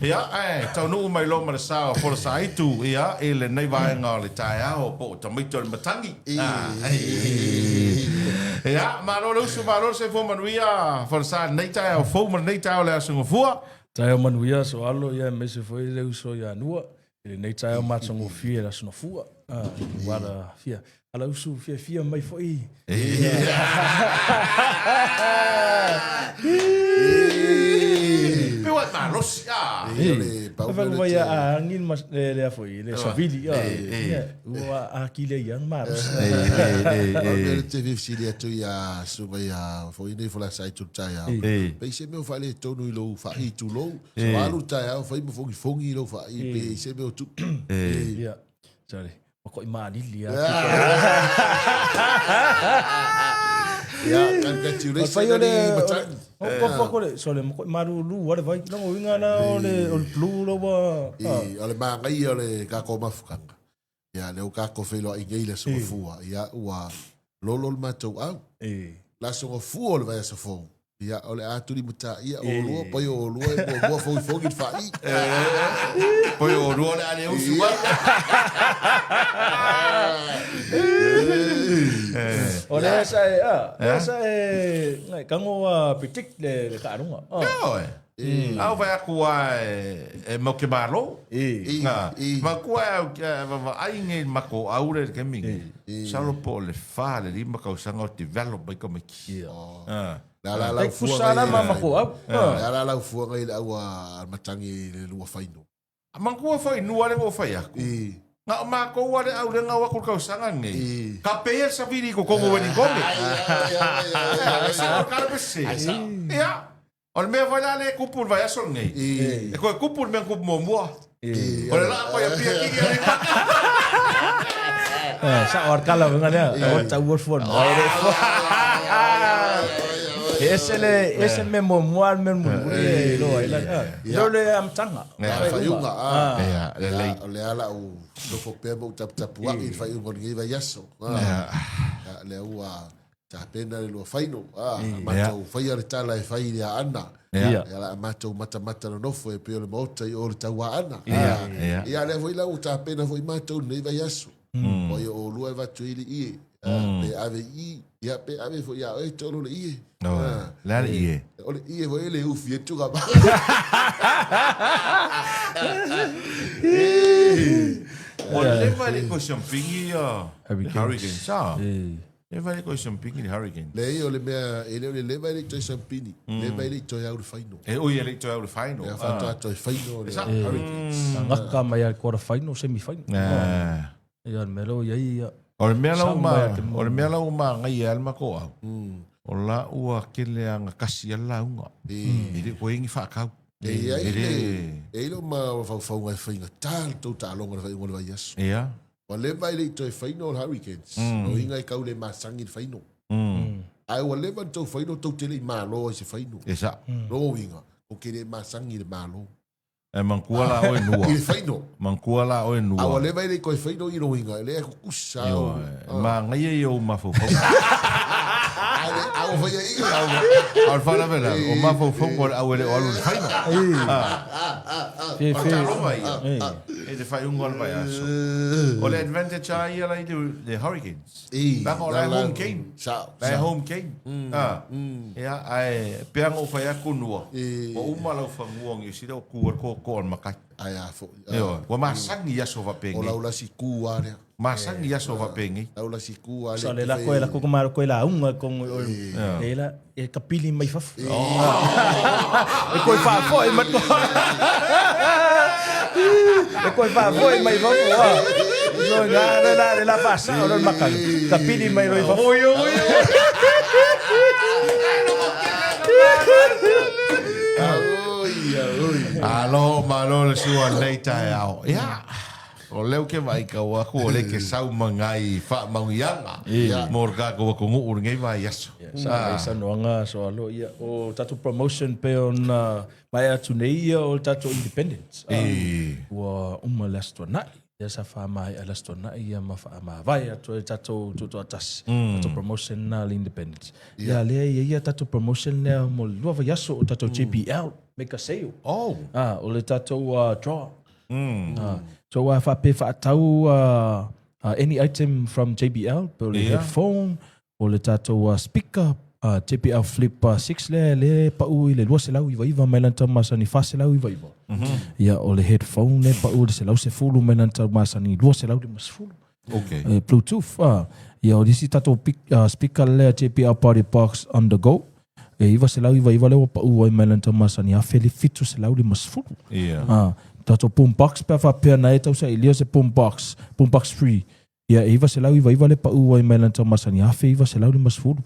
Ia, tau nuu mai lo mana sao for sa itu ia ele nei vai nga le tai ao po ta mai to matangi. Ia, malo lo su malo se fo manuia for sa nei tai ao fo man nei tai le asunga fua. Tai o manuia so alo ia me se foi le uso ia nua. Ele nei tai o matango fia la suna fua. Wala fia. Ala usu fia mai foi. What man, Russia. Vai a angin mas le foi le savili ua akile yang maros. Le TV silia tu ya suba ya foi nei fola sai tu tai au. Pe se me fale tonu lo fa I tu lo. So alu tai au foi mo fongi lo fa I pe se me tu. Ya. Sorry. Ko imani lia. Ya, congratulations ni macam. Ko sole mo maru lu wale vai no winga na ole blue lo ba. Ole mangai ole ka ko mafukanga. Ya, le ka ko felo ingile so fua. Ya, ua lolo matou au. La so fu ole vai so fo. Ya, ole aturi muta ia o lo po yo lo mo fo fo git fa I. Po yo lo le ale usu. Oleh saya ngai kango pitik le karunga. Au vai aku mo ke malo. Ma ku ai ngai mako aure ke mingi. Salo po le fa le lima ka usanga develop by ko meki. La fusala mama ko au. La fu ngai au matangi le lua faino. Mangku faino ale mo fai aku. Nga mako wale au le ngawa ko kausangan ngai. Ka pe sa vidi ko kongo wani kongo. Sa ka besi. Ya. Ol me vai le kupur vai asol ngai. E ko kupur me kup mo mo. Ol la ko ya pia ki ni. Sa or kala ngana o ta wor fon. Ese me momual me murmure lo ila. Lo le am tanga. Fayunga. Le ala o lo fo pe mo tap wa I fai mo ngi va yaso. Le ua ta pena le lo faino. Ma to fai ar tala e fai ya ana. Ya la mato mata no fo e pe le mota I or ta wa ana. Ya le foi la o ta pena foi mato nei va yaso. O yo lo va tuili I. Pe ave I ya pe ave foi ya e tolo le I. La ie. Ole ie foi le ufi tu ga. Ole vai ko champigny hurricane sa. Le vai ko champigny hurricane. Le ole me ele le vai to champigny. Le vai to ya faino. E o ele to ya faino. Ya fa to faino le hurricane. Ngaka mai al quarter final semi final. Ya melo ya. Ole me la uma ngai alma ko au. Ola ua kele anga kasi ala unga. Ire ko ingi fa kau. Lo ma fa ngai fainga tal to ta longa fa ngol vai yes. Ia. Wa le vai le to final hurricanes. No inga kau le masangi faino. Ai wa le van to faino to tele malo se faino. Esa. No inga. O ke le masangi le malo. E mankuala o nua. Il faino. Mankuala o nua. Awa le vai le ko faino I no inga. Le ko kusa. Ma ngai yo mafo. Au foi I. Al fala vela, o mafo fongo au le o faino. E de fai un gol vai aso. O le advantage ai ala the Hurricanes. Ba ko la home game. La home game. Ya ai peang o fai aku nua. O uma la fanguang i sira ku ko makai. Ai a fo. Yo, wa masangi ya so va pengi. O la si ku ane. Masangi ya so va pengi. La si ku ane. So le la ko mar ko la unga con ela e kapili mai fa. E ko fa fo e mat ko. E ko fa fo e mai fa ko. So la pasa o no makan. Kapili mai roi fa. Oyo. Alo, malo le sua nei tai au. Ya. O leu ke vai ka wa ko le ke sau mangai fa mangianga. Morga ko ko ngu ngai vai yaso. Sa noanga so alo ia o tatu promotion pe on mai atu nei o tatu independence. Wa last one night. ia sa whamai ala stona ia ma vai atu e tatou tutu atas tatou promotion na independence ia lea ia tatou promotion lea mo lua vai aso o tatou JBL make a sale o le tatou draw so whape whaatau any item from JBL o le headphone o le tatou speaker JBL Flip 6 le pau i le lua se lau iwa mai lanta masani fa se lau iwa. Ia o le headphone le pau le se lau se fulu mai lanta masani lua se lau le mas fulu. Okay. Bluetooth. Ia o disi tato speaker le JBL Party Box on the go. Iwa se lau iwa le pau mai lanta masani a feli fitu se lau le mas fulu. Tato boombox pa fa pia na e tau sa ilia se boombox free. Ia iwa se lau iwa le pau mai lanta masani a fe iwa se lau le mas fulu.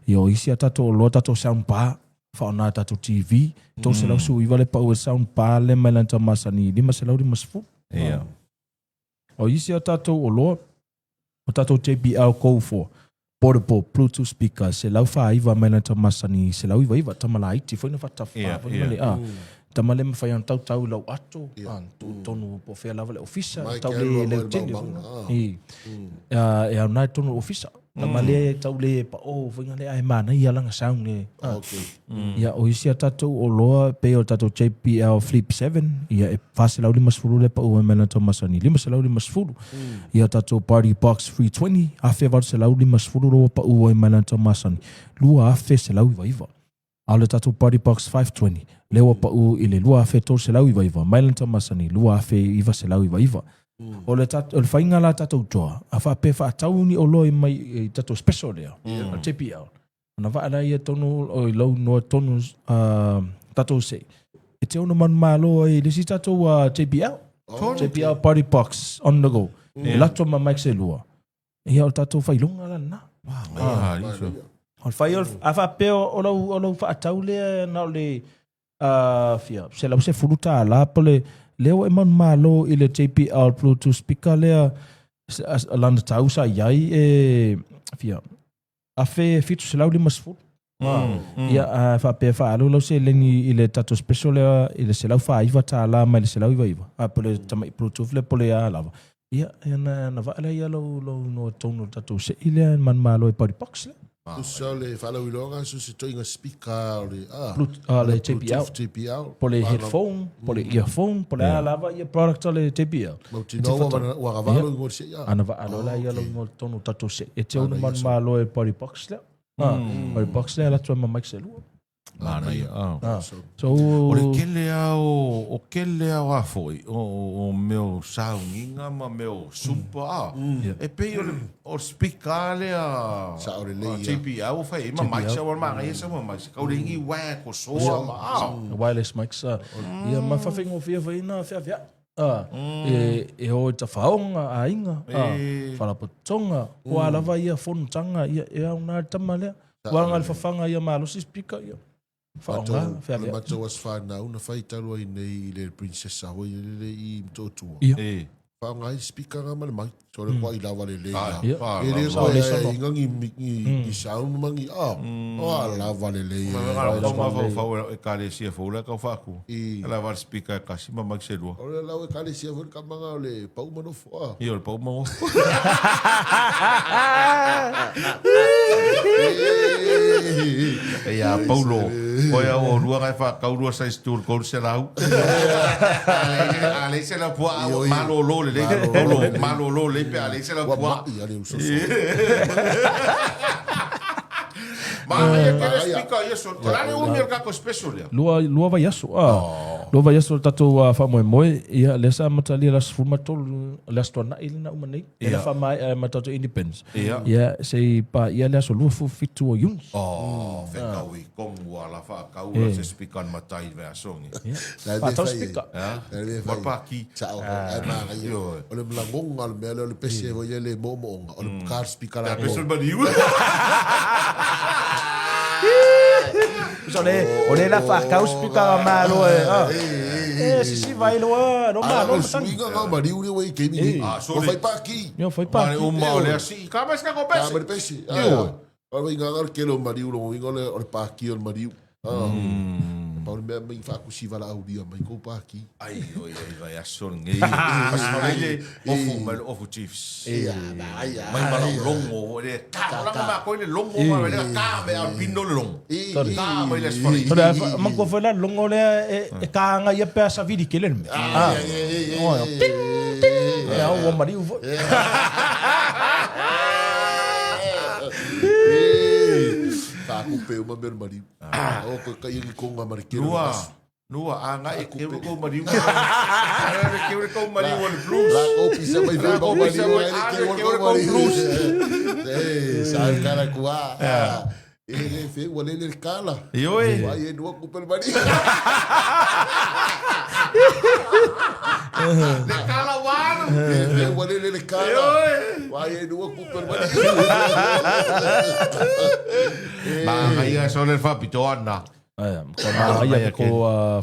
Yo isi tato lo tato sound bar fa na tato TV to se lau su iwa le pa o sound bar le mai lanta masani lima se lau di masfu o isi tato o lo o tato JBL Go for portable Bluetooth speaker se lau fa iwa mai lanta masani se lau iwa tamala iti foi na fa tafa tamale me fai tau lau ato tonu po fe lava le ofisa tau le tende e na tonu ofisa tamale tau le pa o foi ngale ai mana ia langa sound le ia o isi tatou o loa pe o tatou JBL Flip 7 ia e fase lau limas fulu le pa o mena tomasani limas lau limas fulu ia tatou Party Box 320 a fe va se lau limas fulu lo pa o mena tomasani lua a fe se lau iva ale tatou Party Box 520 lewa pa u ile lua fe to se lau iva mailanta masani lua fe iva se lau iva o le tatou le fainga la tatou toa a fa pe fa tau ni o loi mai tatou special le JPL na va ala ia tonu o lo no tonu tatou se e te ona man malo e le si tatou JPL Party Box on the go la to ma mai se lua ia o tatou failonga la na o fai a fa pe o lo fa tau le na le fia se la se fuluta la pole leo e man malo i le JBL Bluetooth speaker lea lana tau sa iai e fia a fe fitu se lau limas fulu ia fa pe fa alo lo se lengi i le tato special lea i le se lau fa iwa ta la mai le se lau iwa a pole tamai Bluetooth le pole a lava ia na va ala ia lo no tono tato se i le man malo e Party Box le so le fala wilonga so se toinga speaker le JBL pole headphone pole earphone pole lava ia product le JBL no wa gavalo ngor se ya ana va alola ia lo ngor tonu tato se e te ona man malo e Party Box le Party Box le la tuma mai se lu mana ia so o le kele a wa foi o meu saunga ma meu super e pe o speaker le a sa o le JBL o fai ma mai sa wa ma ia sa ma ka o ringi wa ko so wireless mics ia ma fa fingo fia na fia e o ta faonga a inga fala potonga o ala va ia fontanga ia e una tamale wa ngal fa fanga ia malo si speaker ia Fatonga, mato was fana una fai talo ai nei le princesa ho le I totu. Fa ngai speaker nga mal mai so le kwai lava le le. E le so le ngangi i sound mangi lava le le. Ma fa e kale sia fo la ka fa ku. La va speaker ka si ma mag se do. O le la e kale sia fo ka manga le pau mano fo. Io le pau mano. Ya Paulo, oia o lua ngai fa kaurua sa stur ko se lau. Ale se la po malo lo le Paulo malo lo le pe ale se la po. Ma ia que explica isso. Trale un mercado special. Lua vai aso. Lua vai aso tato fa moe ia lesa matali las formato las tona ilina umani. Ia fa mai matato independence. Ia sei pa ia leso lua fu fitu o yung. Fekaui kongu ala fa kaula se speaker matai ve asongi. Pa to speaker. Barpaki. Ciao. O le mlangonga le mele le pese vo le momo o le car speaker la. Pesol badiu. Ole la fa caus pica malo si vai lo no malo swinga nga mari uri we ke mi o fai pa aqui eu foi pa o mole assim como é que acontece cabe peixe o vai nga ke lo mari o winga le o pa aqui o mari Paul mea mai whaakusi wala au ria mai kou pāki. Ai, vai aso ngi. Pasmawele ofu chiefs. Mai mala longo le ka la ma ko le longo ma le ka me al pino long. Ka mai le sfori. Toda ma ko fa la longo le e ka nga ia pe sa vidi kelen. Ya o mari u. Ka ku pe uma mer mari. O ko ka i ko nga mari kero. Nua anga e ke ko mari. Ara ke ko mari wal blues. La ko pisa mai ve ko mari ke ko blues. Sa cara kua. Ele fe wale le kala. Yo e. Vai e no ku per mari. Le kala wano. Fe wale le kala. Vai e no ku per mari. Ma ia sole fa pitona. Ia ko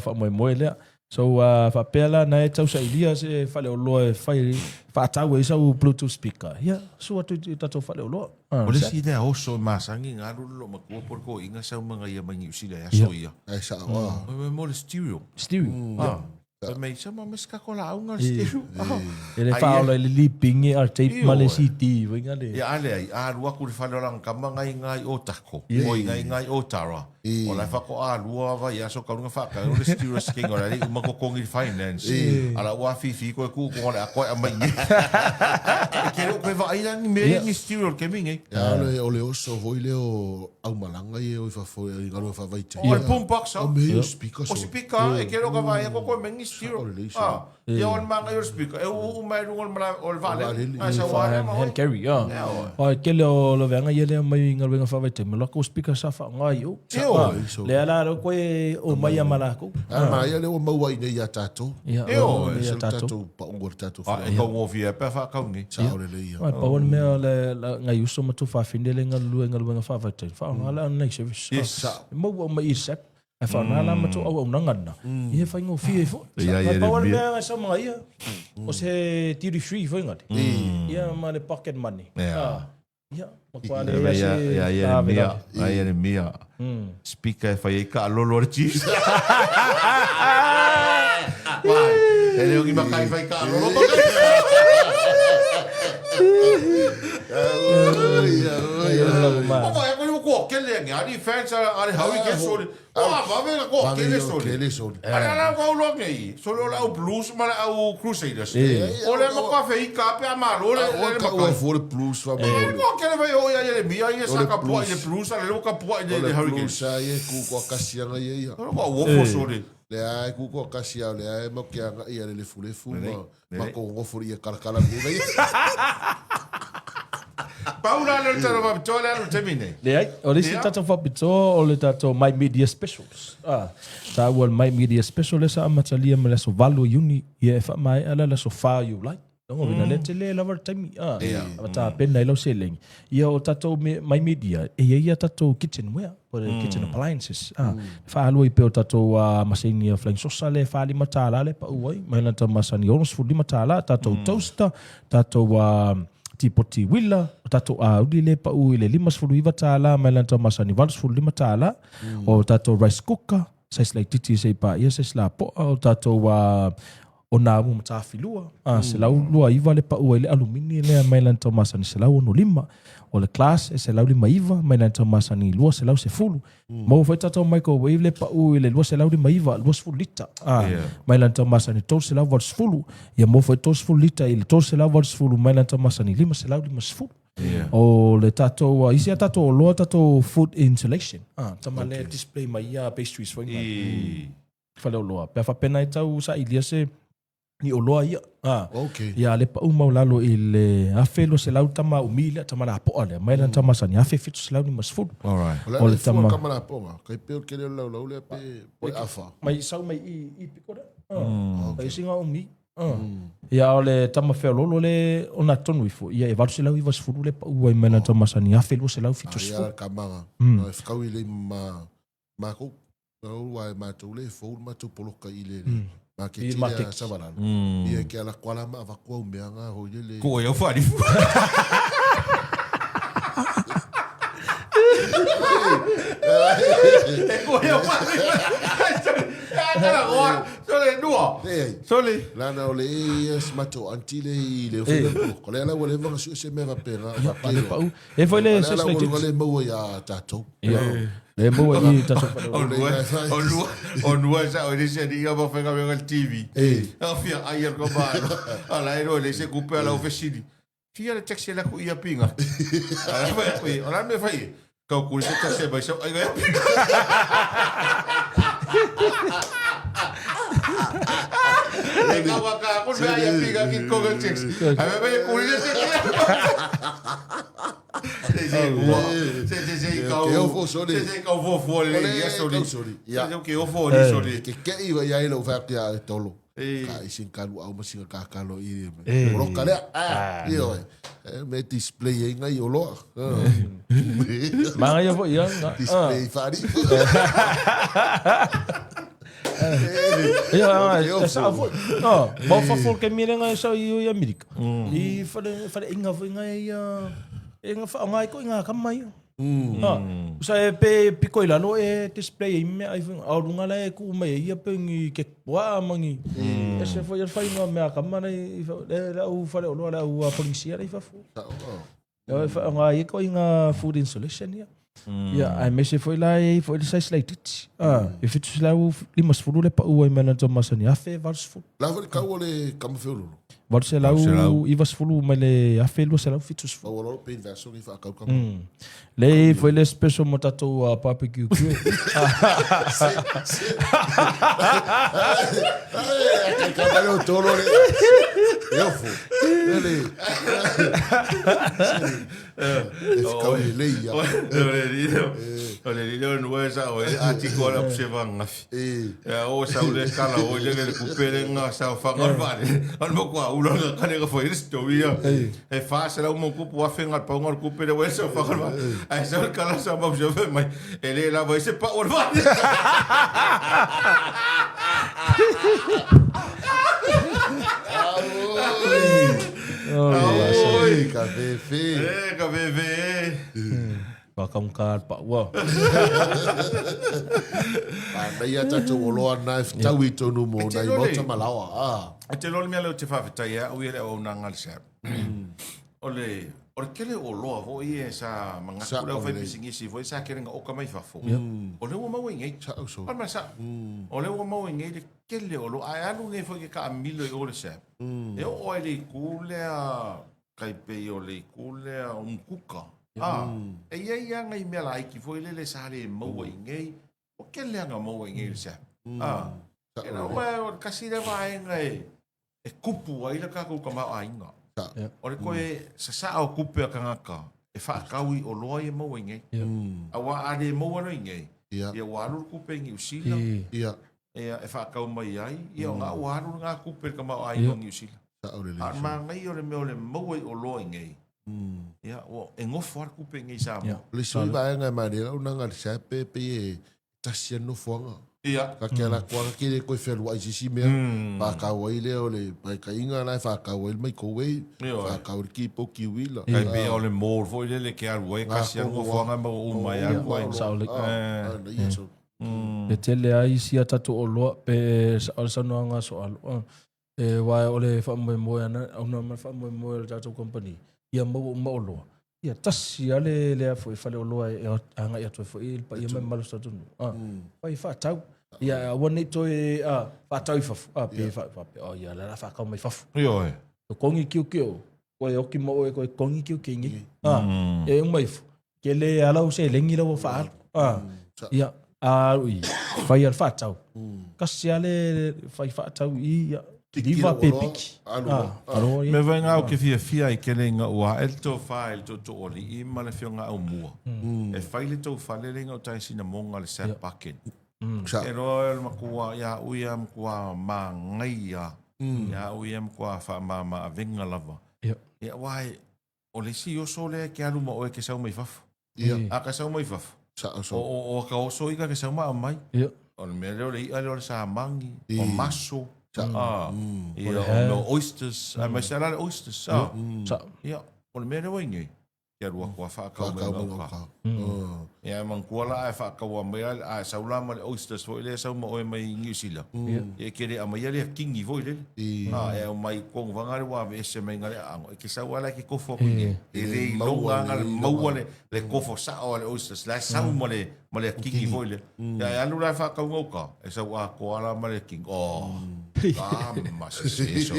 fa moe lea. So fa pela na e tau sa ilia se fale o loa e fai fa tau e sau Bluetooth speaker. Ia, so atu tato fale o loa. O le si lea oso masangi ngā rulu lo makua por ko inga sau mga ia mangi usi lea so ia. Ai sa wa. Mo le stereo. Stereo. Me sama mas ka ko la unga stereo. Ele fa o le lipingi ar tape ma le CD. Winga le. Ia ale ai, a rua ku le fale o lang kama ngai o tako. O ngai o tara. O lai fa ko a rua va ia so ka runga fa ka o le stereo sking o lai uma ko kongi finance. Ala ua fifi ko ku ko le a ko a mai. Ke ro ko va ai lang me ni stereo ke mingi. Ya o le oso hoi le o au malanga i o fa fo i ngalo fa vai te. O le boombox. O me speaker. O speaker e ke ro ka va ia ko mengi stereo. Ia on manga your speaker. E o mai runga o le vale. Asa wa hand carry, ya. O ke le o le venga ia le mai ngalo venga fa vai te. Me lo ko speaker sa fa ngai o. Le ala ro ko o mai amala ko. Ma ia le o mau ai nei ia tato. Ia tato pa ngor tato. E ko mo via pe fa ka ngi. Sa o le ia. Pa on me le ngai uso ma tu fa findele ngalo venga fa vai te. Fa ala nei service. Mo o mai sep. E fa na la ma tu au nangana. Ia fa ngo fi fo. Pa on me sa mai ia. O se tiri free foi ngati. Ia ma le pocket money. Ia, ia mia. Speaker fai ka lolo chiefs. Vai, ele o que vai fai ka lolo. Papa, eu vou aquele ngari fans ali hawi ke sori. Ah, va ver ko aquele sori. Ala la ko lo ngai. Solo la o blues ma la o crusaders. Ole mo ka fei ka pe amaro le ka o for blues va mo. Ko aquele vai o ia ele mia ia saka po ile blues ale lo ka po ile hawi ke. Sa ye ku ko kasia ngai ia. Ko o fo sori. Le ai ku ko kasia le ai mo ke anga ia le fulefu ma ko ngo for ia kalkala me vai. Paula le tano va tola no termine. Le ai, o le si tato fa pito o le tato My Media Specials. Ta wal My Media Special esa amatalia me so valu uni ia fa mai ala la so fa you like. Dongo vina le tele la var time. Ta pena ilo selling. Ia o tato My Media e ia tato kitchenware or kitchen appliances. Fa alu i pe o tato masini flying sauce le fa li matala le pa uai. Mai na ta masani onos fu li matala tato toaster tato tipoti wila tato audi le pa u ile 5 tala mai lan tama sani 5 tala o tato rice cooker sais like titi sei pa ia ses la po o tato o na mu mata filua se lau lua iva le pa u ile alumini le mai lan tama sani se lau no 5 o le class se lau 5 iva mai lan tama sani lua se lau se fulu mo foi tato microwave le pa u ile lua se lau 5 iva lua se fulu lita mai lan tama sani to se lau vas fulu ia mo foi to se fulu lita ile to se lau vas fulu mai lan tama sani 5 se lau 5 se fulu o le tato isi tato o loa tato food installation tama le display mai ia pastries foi fale o loa pe fa pena tau sa ilia se ni o loa ia ia le pa uma lalo ile afelo se lau tama umile tama la po ale mai lan tama sani afe fitu se lau ni mas food o le tama kamera po kai pe ke le lau le pe afa mai sau mai i piko da ai singa umi ia ole tama fe lolo le ona tonu ifo ia e valu se lau i vas food le pa ua mai lan tama sani afelo se lau fitu se ia kamanga no fkau ile ma ko o ai ma tu le fo ma tu poloka ile ma ke tia sabalan ia ke ala kwala ma va ko meanga ho ile ko eu fari ko eu fari Sole dua. Sole. Lana o le smato antile le fo ko le ala wole va su se me va pera E foi le se le wole mo ya tato le mo i tato on voit ça on essaie de dire va faire avec le TV enfin ayer ko ba ala ero le se couper à la officine fia le taxi la ku ia pinga ala vai ala me fai ka ku se taxi ba so ai ga Waka kun ba ya piga ki ko ga checks. Ame ba ya kuri se. Se eu vou soli. Se ka vo fo le ya soli. Ya. Se ke o fo le soli. Que iba ya ele va que tolo. Ka isin kalu au masinga ka kalo i. Ro kale. Io. Me display ngai o lo. Manga yo ya. Display fari. No, bo fa folk ke mirenga sa i Amerika. I fa inga inga fa ngai ko inga kamai. Sa pe piko ila no display me ai au runga la ku me ia pe ngi ke wa mangi. Se foi fa inga me kamana i la u fa le la u fa ngi i fa fu. Fa ngai ko inga food insulation ya. Ja, ai me se foi lá e foi sai sleitit. E fitu lá o limas furu le pa o e mena to masani afe vars fu. Lá foi ka ole kam felu. Vars lá o i vas furu me le afe lo se lá fitus fu. O lo pe verso ni fa ka kam. Le foi le special motato barbecue grill. Ai, trabalhou todo le. Eu fu. Ele. Ficou leia. Ole lilo no esa o artigo la observanga. O sa ule kala o le kupere nga sa fangar vale. Al mo kwa ulo nga kane ga foi sto via. E fa se la mo kupu a fengar pa ngor kupere o sa fangar vale. Ai sa kala sa mo je mai. Ele la vai se pa or vale. Oi, cabefe. Cabefe. Pakam kar pa wa. Dai ata te wolo ana tau I tonu mo dai mota malawa. Te lo me lo te fa fita ya o ile o nangal sa. Ole kele o lo vo I sa manga kula fa bisingi si vo sa kere nga o ka mai fa fo. Ole o mau ngai sa so. Al masa. Ole o mau ngai de kele o lo ai alu ngai fo ke ka milo o le sa. E o ile kule kai pe o le kule kuka. E ia ngai me la ki foi le sale mo ngai o ke le nga mo ngai sa e na o kasi le vai ngai e kupu ai la ka ku ka ma ainga o le ko sa o kupu ka ngaka e fa kaui o loi mo ngai a wa ade mo no ngai ia wa lu kupu ngi usila ia e fa ka mai ai ia nga wa lu nga kupu ka ma ainga ngi usila ma ngai o le mo o loi ngai ya o engo for ku pe ngai sa mo le soi vai ngai maneira una ngal sa pe tasia no fonga ia ka ke la kwa ke le ko felu ai si me pa ka wai le o le pa ka inga la fa ka wai mai ko wai fa ka o ki po ki wila kai pe o le mor foi le ke ar wai ka sia no fonga mo o mai ar wai sa le tele ai si atatu o lo pe sa no nga so al e wa o le fa mo ana ona ma fa mo le tatu company ia mo lo ia tasi ale le foi fale o lo e anga ia to foi pa ia me malo sta tu pai fa tau ia woni to e fa tau fa pe fa o ia la fa ka mai fa yo o kongi kiu o e o ki mo e ko kongi kiu kingi e mai ke le ala o se lengi lo fa ia ui fai al fa tau kasi ale fai fa tau ia Diva pepiki. Me vai ngā o ke fia I kele ngā ua. El tō wha, el tō tō ori. I mana whio ngā au mua. E whaile tō whale le ngā o tai sina monga le SSAB paken. E roa el makua, ia uia makua mā ngai ia. Ia uia makua wha mā venga lava. Ia wai, o le si oso le ke alu ma oe ke sau mai fafu. A ka sau mai fafu. O ka oso ika ke sau mai mai. O le mea leo le ia leo le sa mangi. O maso. No oysters, mas será oysters. O le mea rewa ingai. Ia rua kua whaakau mai ngau ka. Ia mangkuala ai whakaua mea ai saula ma le oysters foi le sau ma oe mai New Zealand. E kere a mai le kingi foi le. E o mai kong vangare wa me se mai ngale ango. E ke sau ala ke kofo pinge. E le longa ngale maua le kofo sa o le oysters. La sau ma le kingi foi le. Ia alu la whakaunga uka. E sau a koala ma le king. Oh. Kama se eso.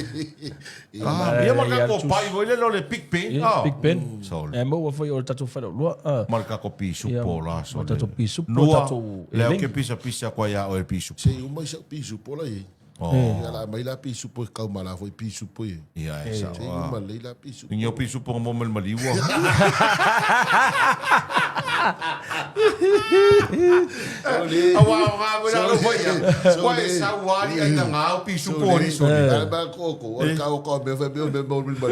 Ia marka ko pai foi le lo le Big Ben. Big Ben. E mo foi o tatu whalo lua. Marka ko pisu po la so. Tatu pisu po Noa, tatu. leo ke pisa kwa ya o e pisu. Se uma isa pisu po la e. Ia la mai la pisu po kau mala foi pisu po e. Ia e sa. Se uma lei la pisu. Inyo pisu po mo mel maliwa. Awa wala lo foi ya. Kwa sa wali ai nga pisu po ni so. Ba ko me fa me mo maliwa.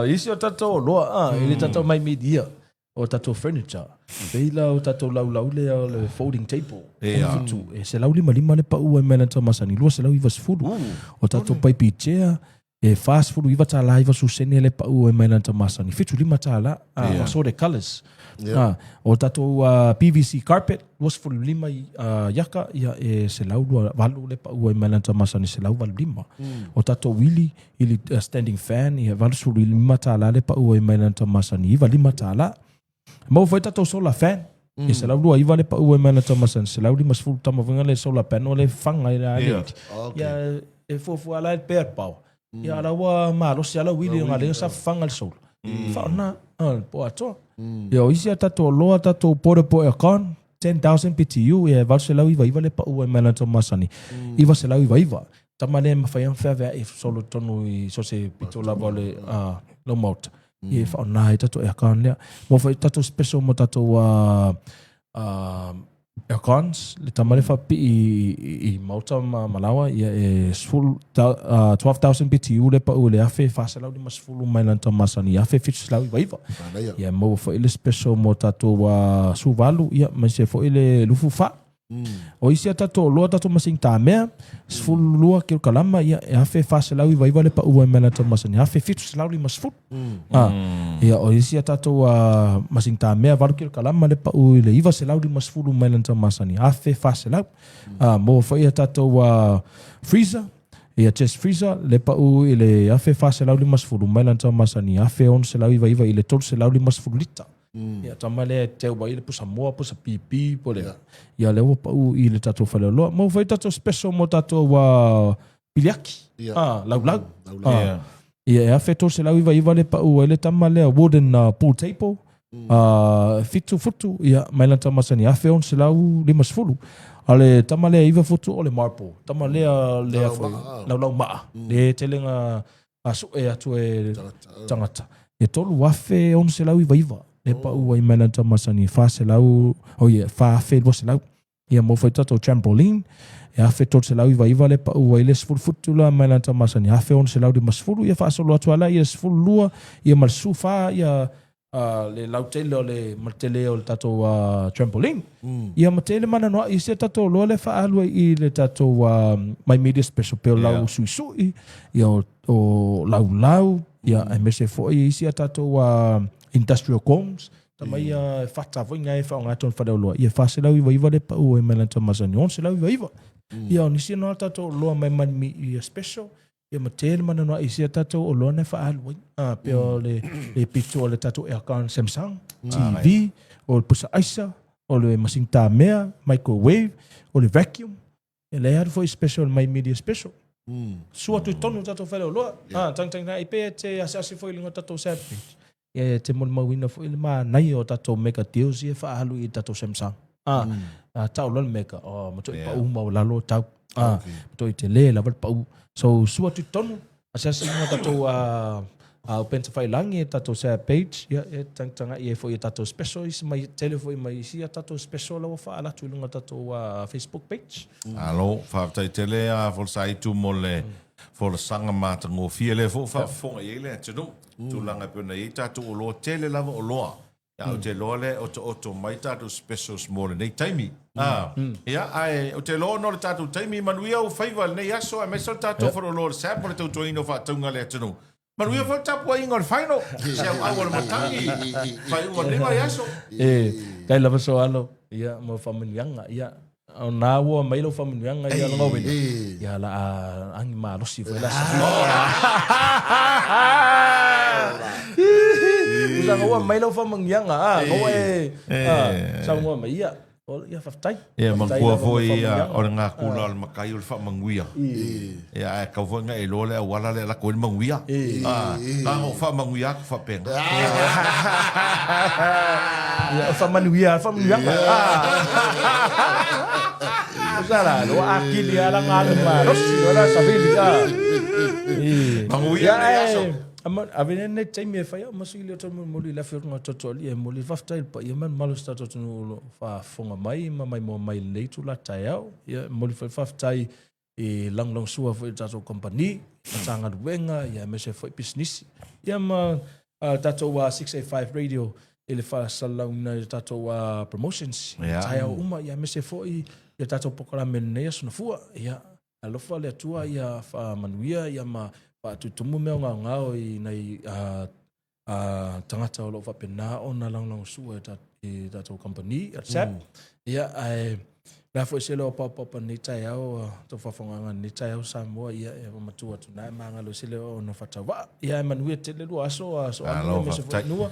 Isi o tatou loa, ele tatou mai media, o tatou furniture. Veila o tatou lau le o le folding table. E se lau lima le pau e mena tau masani. Lua se lau iwa se furu. O tatou paipi chair, e fast furu iwa tala iwa susene le pau e mena tau masani. Fitu lima tala, o so de colors. O tatou PVC carpet, was furu lima yaka, ia e se lau lua walu le pau e mena tau masani se lau walu lima. O tatou wili, ili standing fan, ia walu suru lima tala le pau e mena tau masani. Iwa lima tala. Mau foi tatou solar fan. E se lau lua iwa le pau e mena tau masani. Se lau lima sfuru tamavinga le solar panel le fanga i la aliti. Ia e fufu ala le per pau. Ia ala ua malo se ala wili ngale sa fanga le solar. Fauna, po ato. Ia o isi a tatou loa tatou pore po e kon. 10,000 PTU e valu se lau iwa le pau e mena tau masani. Iwa se lau iwa. Tamane mawhaiam whewea e solo tonu i so se pito lava le lo mauta. Ie whaona e tatou aircon lea. Mo whai tatou special mo tatou aircons. Le tamale whapi i mauta malawa. Ia e 12,000 BTU le pau le afe. Whasalau di masfulu mai lanta masani. Afe fitu salau i waiva. Ia mo whai le special mo tatou suvalu. Ia mai se whai le lufu wha. O isi a tatou loa tatou masing tā mea. Sfulu lua kiro kalama. Ia e afe whasalau i waiva le pau mai lanta masani. Afe fitu salau li masfulu. Ia o isi a tatou masing tā mea. Varu kiro kalama le pau le iwa se lau li masfulu mai lanta masani. Afe whasalau. Mo whai a tatou freezer. Ia chest freezer. Le pau i le afe whasalau li masfulu mai lanta masani. Afe on se lau iwa i le tolu se lau li masfulu lita. Ia tamale teu ba ile pusa moa pusa pipi pole. Ia le pau i le tatou whale loa. Mo whai tatou special mo tatou piliaki. Lau. Ia e awhi tō se lau iwa le pau le tamale wooden pool table. Fitu futu. Ia mailanta masani. Awhi on se lau 5 Ale tamale iwa futu o le marble. Tamale le lau maa. Le telenga asu e atu e tangata. E tolu awhi on se lau iwa. Le pau ai mailanta masani. Wha se lau. Wha awhi lo se lau. Ia mo whai tatou trampoline. E awhi tō se lau iwa le pau ai le sfuru la mailanta masani. Awhi on se lau di masfuru. Ia wha solo atu ala. Ia sfuru lua. Ia malsu wha. Ia le lau tele o le martele o le tatou trampoline. Ia matele mana noa. Ia se tatou loa le wha alua i le tatou my media special peo lau sui. Ia o lau. Ia e me se fo i isi a tatou industrial combs. Tamai whata voinga e whaonga ton whadau loa. Ia wha se lau iwa le pau e melanta masani. On se lau iwa. Ia o nisi noa tatou loa mai mani i special. Ia matele mana noa isi a tatou o loa ne wha alua. Peo le pito o le tatou aircon Samsung. TV. O le pusa aisa. O le masing tā mea. Microwave. O le vacuum. E le haru fo i special mai media special. Sua tu tonu tatou whadau loa. Tang i pe te asasi fo i linga tatou SSAB page. Ia te mol mawina fo ili maa nai o tatou mega deals ia whaahalu i tatou Samsung. Tau lal mega. Mato i pau mau lalo tau. Mato i te le laval pau. So sua tu tonu. Asasi inga tatou upenta whailangi e tatou SSAB page. Ia tanga i e fo i tatou special. Isi mai tele fo i mai isi a tatou special lawa whaalatu ilunga tatou Facebook page. Alo, whaatai tele a folsaitu mo le folsanga mātango fia le fo whaafonga i ele atinu. Tulanga pena i tātou o loa tele lava o loa. Ia o te loa le o mai tātou special small nei taimi. Ia ai o te loa no le tātou taimi manuia o whaiva nei aso a mesal tātou wharo loa SSAB o le tautoino whaataunga le atinu. Manuia fa tapu ai ngor final. Sia au le matangi. Fai ngor lima yaso. Kai lava so alo. Ia mo famanianga ia. O na wo mai lo famanianga ia lo wen. Ia la angi malosi foi la. Usa ngwa mai lo famanianga ngo sa ngwa mai ia. Ia faftai. Ia mangkua foi o nga kula al makai ul fa manguia. Ia ka vo nga elo le wala le la ko manguia. Ka ho fa manguia fa penga. Ia fa manguia Usala lo akili ala ngalo marosi wala sabili Manguia aso. Avene ne taimi fa ia masili to moli la fer ngata toli e moli vaftai pa ia man malo sta to no fa fonga mai mo mai leitu la taiao ia moli fa vaftai e lang sua fo tato company tanga wenga ia me se foi business ia ma tato wa 685 radio ele fa salong na tato wa promotions taiao uma ia me se foi ia tato pokola menea suna fua ia alofa le tua ia fa manuia ia ma pa tutumu me ngao I nei tangata o lo fa pena ona lang sua tato company SSAB ia ai la foi se lo pa ni tai au to fa fonga ni tai au Samoa ia e matua tuna manga lo se le o no fa tawa ia manuia te le lo aso me se foi nua